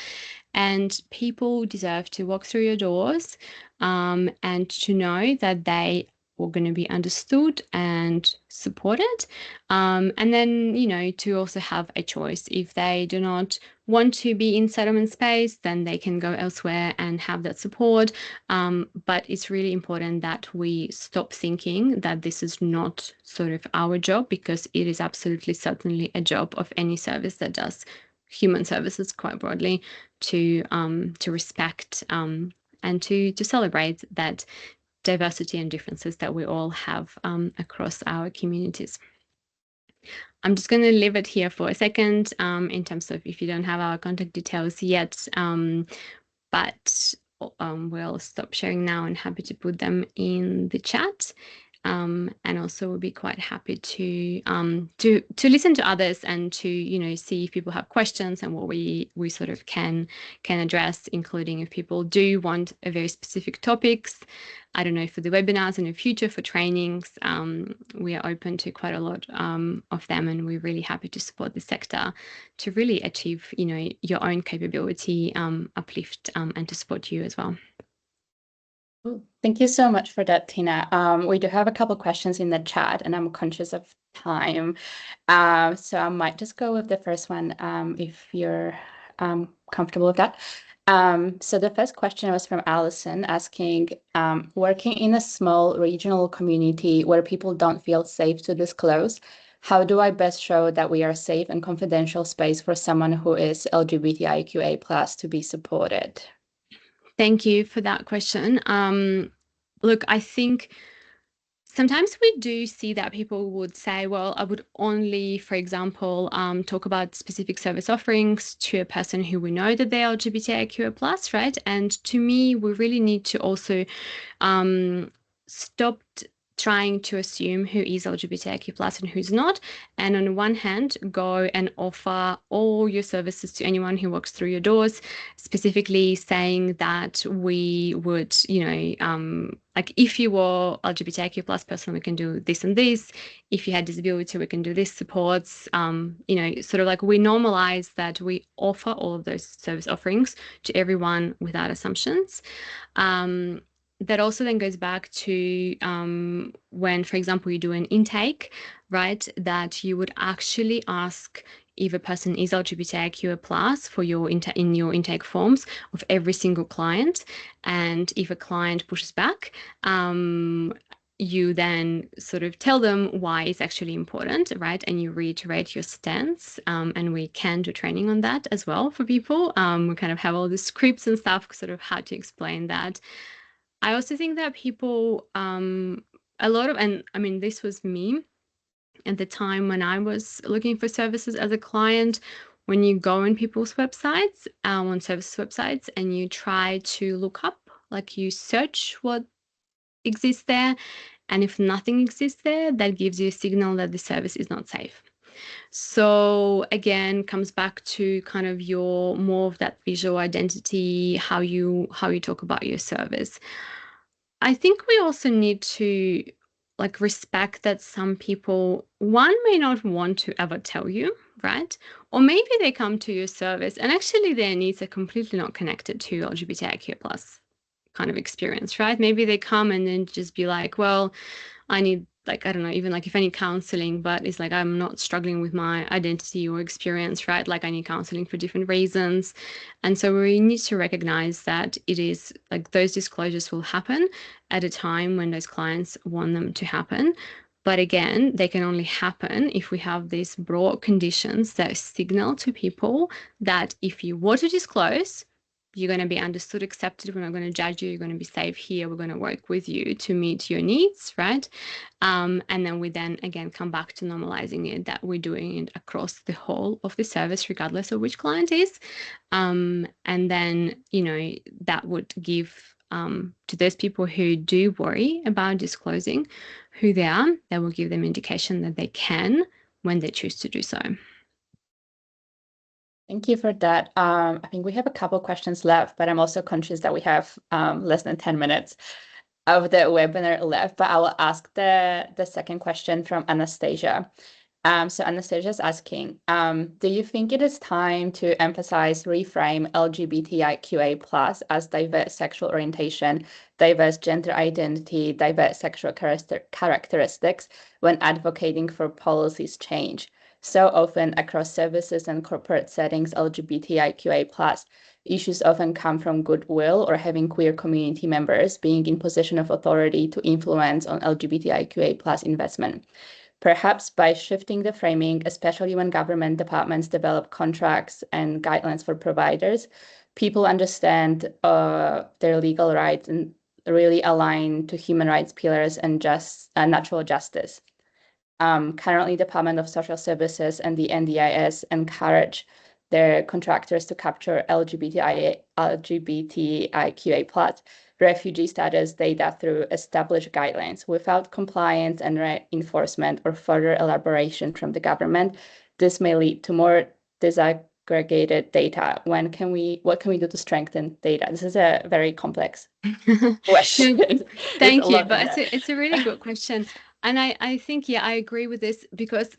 And people deserve to walk through your doors and to know that they are going to be understood and supported. And then, to also have a choice. If they do not want to be in settlement space, then they can go elsewhere and have that support. But it's really important that we stop thinking that this is not sort of our job, because it is absolutely certainly a job of any service that does human services quite broadly, to respect and to celebrate that diversity and differences that we all have across our communities. I'm just going to leave it here for a second in terms of if you don't have our contact details yet, but we'll stop sharing now and happy to put them in the chat. And also we'll be quite happy to listen to others and to see if people have questions and what we sort of can address, including if people do want a very specific topics. I don't know, for the webinars in the future, for trainings, we are open to quite a lot of them, and we're really happy to support the sector to really achieve your own capability uplift and to support you as well. Thank you so much for that, Tina. We do have a couple questions in the chat, and I'm conscious of time. So I might just go with the first one if you're comfortable with that. So the first question was from Alison, asking, working in a small regional community where people don't feel safe to disclose, how do I best show that we are a safe and confidential space for someone who is LGBTIQA+ to be supported? Thank you for that question. Look, I think sometimes we do see that people would say, well, I would only, for example, talk about specific service offerings to a person who we know that they're LGBTIQA+, right? And to me, we really need to also stop trying to assume who is LGBTIQ+ and who's not, and on one hand go and offer all your services to anyone who walks through your doors, specifically saying that we would, like if you were LGBTIQ+ person, we can do this and this. If you had disability, we can do this supports. Sort of like we normalize that we offer all of those service offerings to everyone without assumptions. That also then goes back to when, for example, you do an intake, right, that you would actually ask if a person is LGBTIQA+ for in your intake forms of every single client. And if a client pushes back, you then sort of tell them why it's actually important, right? And you reiterate your stance. And we can do training on that as well for people. We kind of have all the scripts and stuff, sort of how to explain that. I also think that people, and I mean, this was me at the time when I was looking for services as a client. When you go on people's websites, on services websites, and you try to look up, like you search what exists there, and if nothing exists there, that gives you a signal that the service is not safe. So again, comes back to kind of your more of that visual identity, how you talk about your service. I think we also need to like respect that some people, one, may not want to ever tell you, right? Or maybe they come to your service and actually their needs are completely not connected to LGBTIQ plus kind of experience, right? Maybe they come and then just be like, well, I need, like, I don't know, even like if I need counseling, but it's like I'm not struggling with my identity or experience, right? Like I need counseling for different reasons. And so we need to recognize that it is like those disclosures will happen at a time when those clients want them to happen. But again, they can only happen if we have these broad conditions that signal to people that if you were to disclose, you're going to be understood, accepted. We're not going to judge you. You're going to be safe here. We're going to work with you to meet your needs, right? And then we then again come back to normalizing it, that we're doing it across the whole of the service, regardless of which client is. And then, you know, that would give to those people who do worry about disclosing who they are, that will give them indication that they can when they choose to do so. Thank you for that. I think we have a couple questions left, but I'm also conscious that we have less than 10 minutes of the webinar left, but I will ask the second question from Anastasia. So Anastasia is asking, do you think it is time to emphasize, reframe LGBTIQA+ as diverse sexual orientation, diverse gender identity, diverse sexual characteristics when advocating for policies change? So often across services and corporate settings, LGBTIQA+ issues often come from goodwill or having queer community members being in position of authority to influence on LGBTIQA+ investment. Perhaps by shifting the framing, especially when government departments develop contracts and guidelines for providers, people understand their legal rights and really align to human rights pillars and natural justice. Currently, Department of Social Services and the NDIS encourage their contractors to capture LGBTIQA+ refugee status data through established guidelines. Without compliance and enforcement or further elaboration from the government, this may lead to more disaggregated data. What can we do to strengthen data? This is a very complex question. Thank you, but it's a really good question. And I think, yeah, I agree with this because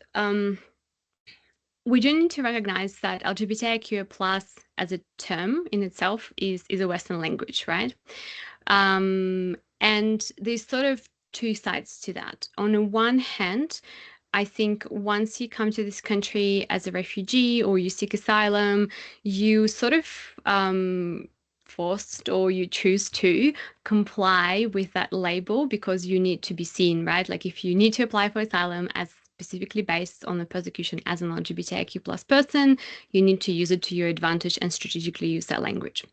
we do need to recognize that LGBTIQ+ as a term in itself is a Western language, right? And there's sort of two sides to that. On the one hand, I think once you come to this country as a refugee or you seek asylum, you sort of forced or you choose to comply with that label because you need to be seen, right? Like if you need to apply for asylum as specifically based on the persecution as an LGBTIQ+ person, you need to use it to your advantage and strategically use that language.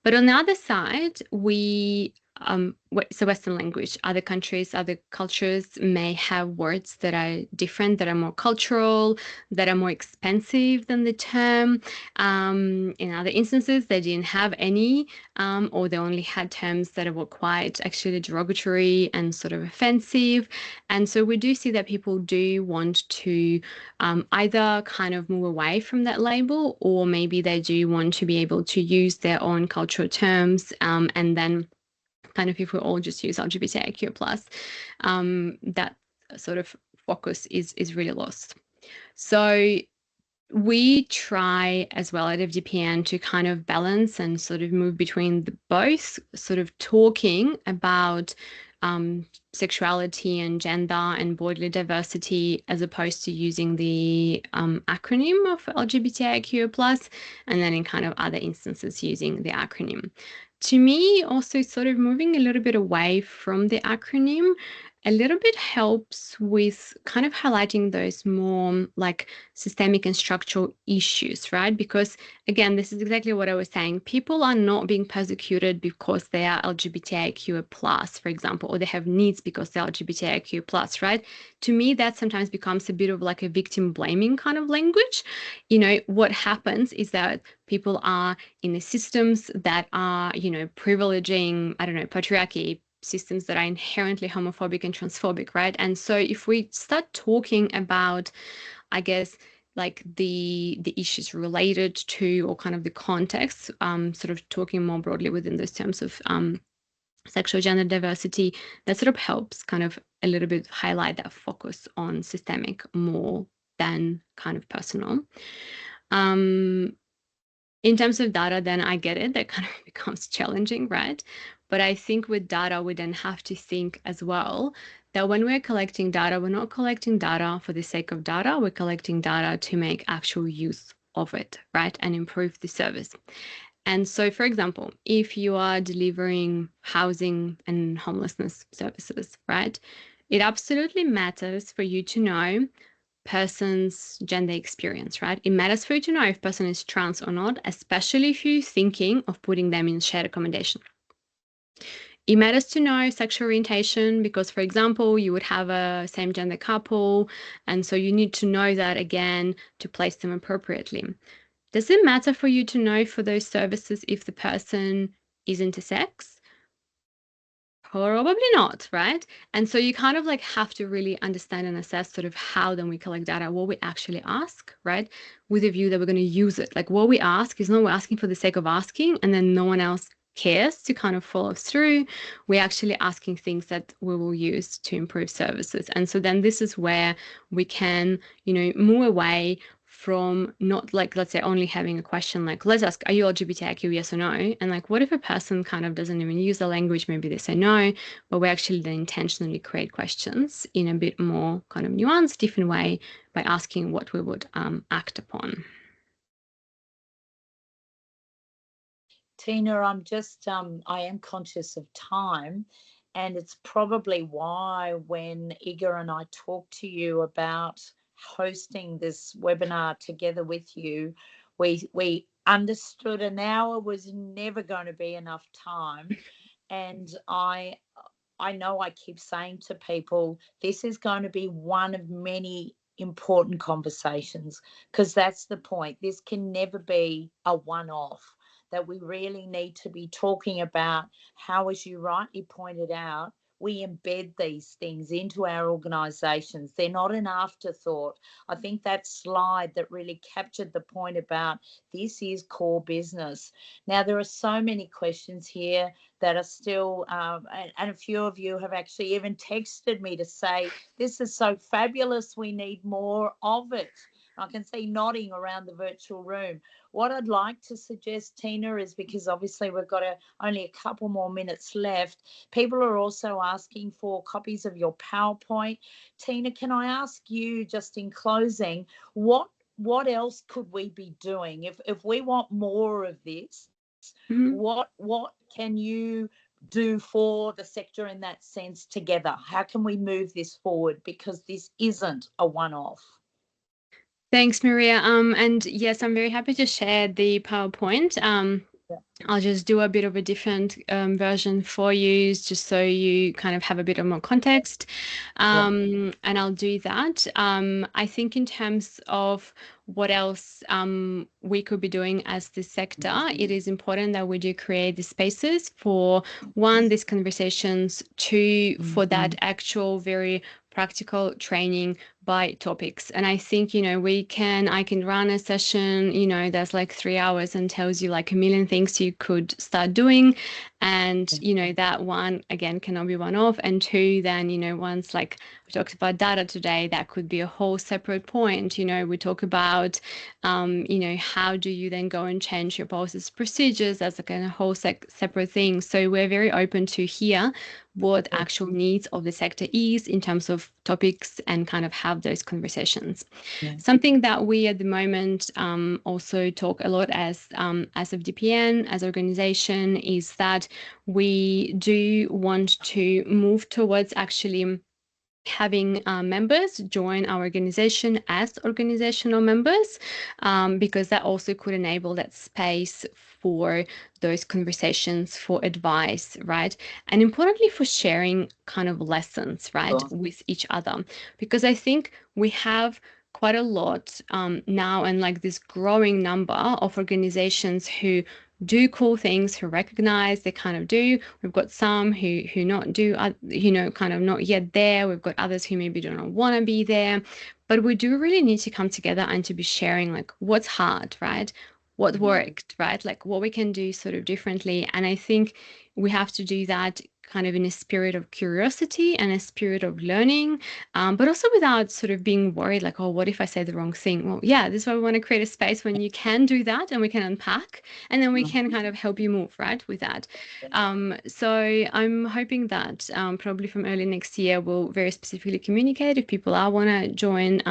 But on the other side, it's a Western language. Other countries, other cultures may have words that are different, that are more cultural, that are more expensive than the term. In other instances, they didn't have any, or they only had terms that were quite actually derogatory and sort of offensive. And so we do see that people do want to either kind of move away from that label, or maybe they do want to be able to use their own cultural terms, and then kind of if we all just use LGBTIQ+, that sort of focus is really lost. So we try as well at FDPN to kind of balance and sort of move between both, sort of talking about sexuality and gender and bodily diversity as opposed to using the acronym of LGBTIQ+, and then in kind of other instances using the acronym. To me, also sort of moving a little bit away from the acronym a little bit helps with kind of highlighting those more like systemic and structural issues, right? Because again, this is exactly what I was saying. People are not being persecuted because they are LGBTIQ+, for example, or they have needs because they're LGBTIQ+, right? To me, that sometimes becomes a bit of like a victim blaming kind of language. You know, what happens is that people are in the systems that are, you know, privileging, I don't know, patriarchy, systems that are inherently homophobic and transphobic, right? And so if we start talking about I guess, like the issues related to, or kind of the context, sort of talking more broadly within those terms of sexual gender diversity, that sort of helps kind of a little bit highlight that focus on systemic more than kind of personal. In terms of data, then I get it, that kind of becomes challenging, right? But I think with data, we then have to think as well that when we're collecting data, we're not collecting data for the sake of data, we're collecting data to make actual use of it, right? And improve the service. And so, for example, if you are delivering housing and homelessness services, right, it absolutely matters for you to know person's gender experience, right? It matters for you to know if person is trans or not, especially if you're thinking of putting them in shared accommodation. It matters to know sexual orientation because, for example, you would have a same gender couple, and so you need to know that again to place them appropriately. Does it matter for you to know for those services if the person is intersex? Probably not, right? And so you kind of like have to really understand and assess sort of how then we collect data, what we actually ask, right? With a view that we're going to use it. Like what we ask is not we're asking for the sake of asking and then no one else cares to kind of follow through. We're actually asking things that we will use to improve services. And so then this is where we can, move away from not like, let's say, only having a question like, let's ask, are you LGBTIQ, yes or no? And like, what if a person kind of doesn't even use the language? Maybe they say no, but we actually then intentionally create questions in a bit more kind of nuanced, different way by asking what we would act upon. Tina, I'm just, I am conscious of time, and it's probably why when Iga and I talked to you about hosting this webinar together with you, we understood an hour was never going to be enough time. And I know I keep saying to people, this is going to be one of many important conversations, because that's the point. This can never be a one-off, that we really need to be talking about how, as you rightly pointed out, we embed these things into our organisations. They're not an afterthought. I think that slide that really captured the point about this is core business. Now, there are so many questions here that are still, and a few of you have actually even texted me to say, this is so fabulous, we need more of it. I can see nodding around the virtual room. What I'd like to suggest, Tina, is, because obviously we've got only a couple more minutes left, people are also asking for copies of your PowerPoint. Tina, can I ask you, just in closing, what else could we be doing if we want more of this? Mm-hmm. What can you do for the sector in that sense together? How can we move this forward? Because this isn't a one-off. Thanks, Maria. And yes, I'm very happy to share the PowerPoint. I'll just do a bit of a different version for you, just so you kind of have a bit of more context. And I'll do that. I think in terms of what else we could be doing as the sector, it is important that we do create the spaces for, one, these conversations, two, for that actual very practical training by topics. And I think, I can run a session, that's like 3 hours and tells you like a million things you could start doing. And, that one, again, cannot be one off. And two, then, once like we talked about data today, that could be a whole separate point. We talk about, how do you then go and change your policies, procedures? That's like a whole separate thing. So we're very open to hear what actual needs of the sector is in terms of topics and kind of have those conversations. Yeah. Something that we at the moment also talk a lot as FDPN, as organization, is that we do want to move towards actually having members join our organization as organizational members, because that also could enable that space for those conversations, for advice, right? And importantly, for sharing kind of lessons, right, with each other. Because I think we have quite a lot now, and like this growing number of organizations who do cool things, who recognize they kind of do. We've got some who not do, kind of not yet there. We've got others who maybe do not want to be there. but we do really need to come together and to be sharing like what's hard, right? What worked, right? Like what we can do sort of differently. And I think we have to do that kind of in a spirit of curiosity and a spirit of learning, but also without sort of being worried like, oh, what if I say the wrong thing? Well, yeah, this is why we want to create a space when you can do that and we can unpack and then we can kind of help you move, right, with that. So I'm hoping that probably from early next year, we'll very specifically communicate if people want to join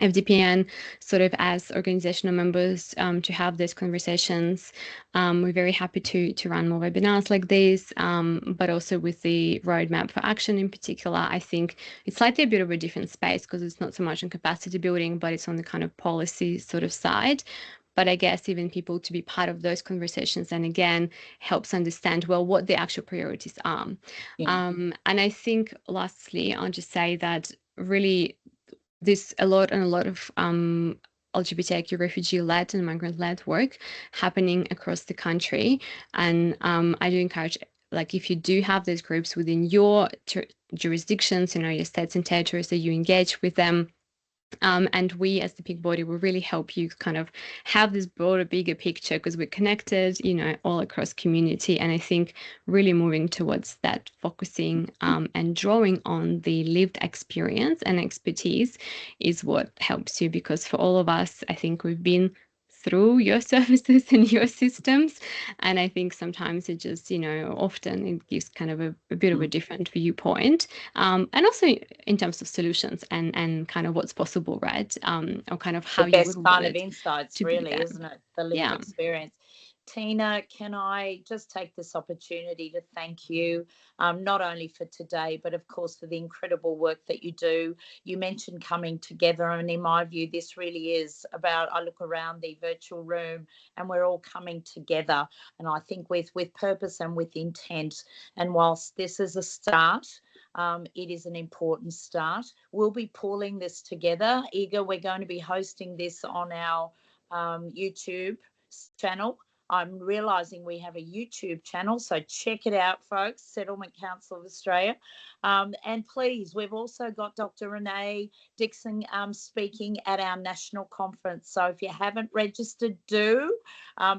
FDPN sort of as organizational members to have those conversations. We're very happy to run more webinars like these, but also with the roadmap for action in particular, I think it's slightly a bit of a different space because it's not so much on capacity building, but it's on the kind of policy sort of side. But I guess even people to be part of those conversations and again helps understand well what the actual priorities are. And I think lastly, I'll just say that really there's a lot of LGBTIQ refugee-led and migrant-led work happening across the country. And I do encourage, like, if you do have those groups within your jurisdictions, your states and territories, that you engage with them. And we as the peak body will really help you kind of have this broader, bigger picture because we're connected, all across community. And I think really moving towards that focusing and drawing on the lived experience and expertise is what helps you, because for all of us, I think we've been through your services and your systems. And I think sometimes it just, often it gives kind of a bit of a different viewpoint. And also in terms of solutions and kind of what's possible, right? Or kind of how the you best would kind want of insights, really, isn't it? The lived experience. Tina, can I just take this opportunity to thank you, not only for today, but of course for the incredible work that you do. You mentioned coming together, and in my view, this really is about, I look around the virtual room and we're all coming together, and I think with purpose and with intent. And whilst this is a start, it is an important start. We'll be pulling this together. Iga, we're going to be hosting this on our YouTube channel. I'm realising we have a YouTube channel, so check it out, folks, Settlement Council of Australia. And please, we've also got Dr. Renee Dixon speaking at our national conference. So if you haven't registered, do.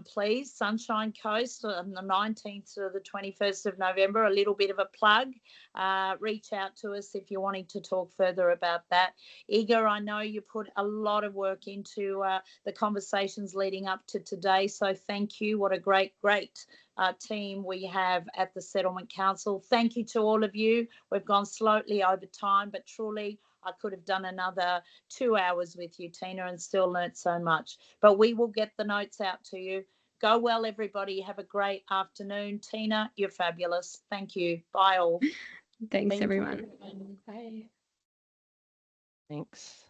Please, Sunshine Coast on the 19th to the 21st of November, a little bit of a plug. Reach out to us if you're wanting to talk further about that. Iga, I know you put a lot of work into the conversations leading up to today, so thank you. What a great team we have at the Settlement Council. Thank you to all of you. We've gone slightly over time, but truly I could have done another 2 hours with you, Tina, and still learnt so much. But we will get the notes out to you. Go well, everybody. Have a great afternoon. Tina, you're fabulous. Thank you. Bye all. Thanks, everyone. Bye. Thanks.